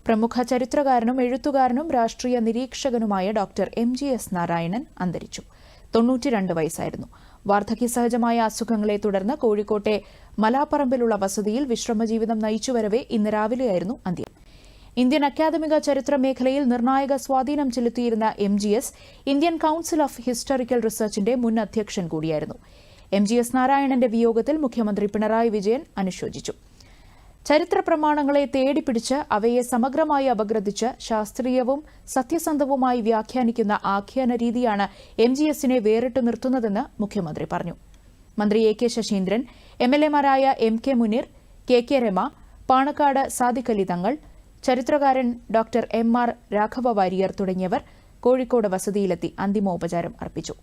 പ്രമുഖ ചരിത്രകാരനും എഴുത്തുകാരനും രാഷ്ട്രീയ നിരീക്ഷകനുമായ ഡോക്ടർ MGS നാരായണൻ അന്തരിച്ചു. 92 വയസ്സായിരുന്നു. വാർദ്ധക്യസഹജമായ അസുഖങ്ങളെ തുടർന്ന് കോഴിക്കോട്ടെ മലാപ്പറമ്പിലുള്ള വസതിയിൽ വിശ്രമജീവിതം നയിച്ചുവരവെ ഇന്ന് രാവിലെയായിരുന്നു അന്ത്യം. ഇന്ത്യൻ അക്കാദമിക ചരിത്ര മേഖലയിൽ നിർണായക സ്വാധീനം ചെലുത്തിയിരുന്ന MGS Indian council of historical റിസർച്ചിന്റെ മുൻ അധ്യക്ഷൻ കൂടിയായിരുന്നു. MGS നാരായണന്റെ വിയോഗത്തിൽ മുഖ്യമന്ത്രി പിണറായി വിജയൻ അനുശോചിച്ചു. ചരിത്ര പ്രമാണങ്ങളെ തേടിപ്പിടിച്ച് അവയെ സമഗ്രമായി അപഗ്രഥിച്ച് ശാസ്ത്രീയവും സത്യസന്ധവുമായി വ്യാഖ്യാനിക്കുന്ന ആഖ്യാന രീതിയാണ് MGSനെ വേറിട്ടു നിർത്തുന്നതെന്ന് മുഖ്യമന്ത്രി പറഞ്ഞു. മന്ത്രി AK Saseendran, MLAമാരായ MK Muneer, KK Rama, Panakkad Sadiq Ali തങ്ങൾ, ചരിത്രകാരൻ ഡോക്ടർ MR രാഘവ വാരിയർ തുടങ്ങിയവർ കോഴിക്കോട് വസതിയിലെത്തി അന്തിമോപചാരം അർപ്പിച്ചു.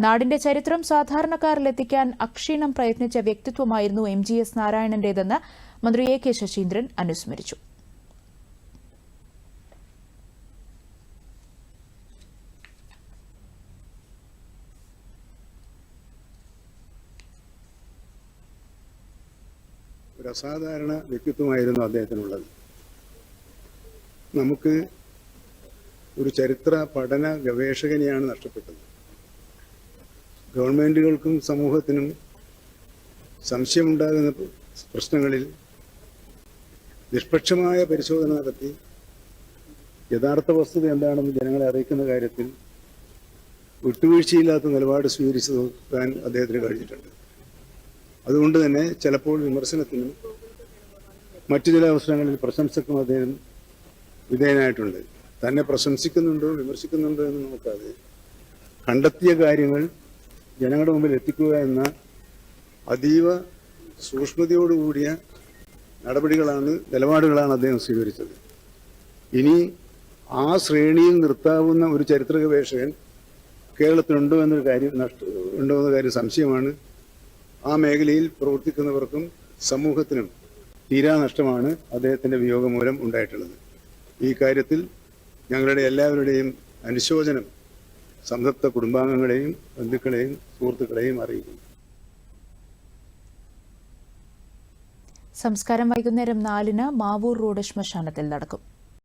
നാടിന്റെ ചരിത്രം സാധാരണക്കാരിലെത്തിക്കാൻ അക്ഷീണം പ്രയത്നിച്ച വ്യക്തിത്വമായിരുന്നു MGS നാരായണന്റേതെന്ന് മന്ത്രി AK ശശീന്ദ്രൻ അനുസ്മരിച്ചു. ഒരു അസാധാരണ വ്യക്തിത്വമായിരുന്നു അദ്ദേഹത്തിനുള്ളത്. നമുക്ക് ഒരു ചരിത്ര പഠന ഗവേഷകനെയാണ് നഷ്ടപ്പെട്ടത്. ഗവൺമെന്റുകൾക്കും സമൂഹത്തിനും സംശയമുണ്ടാകുന്ന പ്രശ്നങ്ങളിൽ നിഷ്പക്ഷമായ പരിശോധന നടത്തി യഥാർത്ഥ വസ്തുത എന്താണെന്ന് ജനങ്ങളെ അറിയിക്കുന്ന കാര്യത്തിൽ വിട്ടുവീഴ്ചയില്ലാത്ത നിലപാട് സ്വീകരിച്ചു നോക്കാൻ അദ്ദേഹത്തിന് കഴിഞ്ഞിട്ടുണ്ട്. അതുകൊണ്ട് തന്നെ ചിലപ്പോൾ വിമർശനത്തിനും മറ്റു ചില അവസരങ്ങളിൽ പ്രശംസക്കും അദ്ദേഹം വിധേയനായിട്ടുണ്ട്. തന്നെ പ്രശംസിക്കുന്നുണ്ടോ വിമർശിക്കുന്നുണ്ടോ എന്ന് നോക്കാതെ കണ്ടെത്തിയ കാര്യങ്ങൾ ജനങ്ങളുടെ മുമ്പിൽ എത്തിക്കുക എന്ന അതീവ സൂക്ഷ്മതയോടുകൂടിയ നിലപാടുകളാണ് അദ്ദേഹം സ്വീകരിച്ചത്. ഇനി ആ ശ്രേണിയിൽ നിർത്താവുന്ന ഒരു ചരിത്ര ഗവേഷകൻ കേരളത്തിലുണ്ടോ എന്നൊരു കാര്യം സംശയമാണ്. ആ മേഖലയിൽ പ്രവർത്തിക്കുന്നവർക്കും സമൂഹത്തിനും തീരാ നഷ്ടമാണ് അദ്ദേഹത്തിന്റെ വിയോഗം മൂലം ഉണ്ടായിട്ടുള്ളത്. ഈ കാര്യത്തിൽ ഞങ്ങളുടെ എല്ലാവരുടെയും അനുശോചനം സംതൃപ്ത കുടുംബാംഗങ്ങളെയും ബന്ധുക്കളെയും സുഹൃത്തുക്കളെയും അറിയിക്കുന്നു. സംസ്കാരം വൈകുന്നേരം 4-ന് മാവൂർ റോഡ് ശ്മശാനത്തിൽ നടക്കും.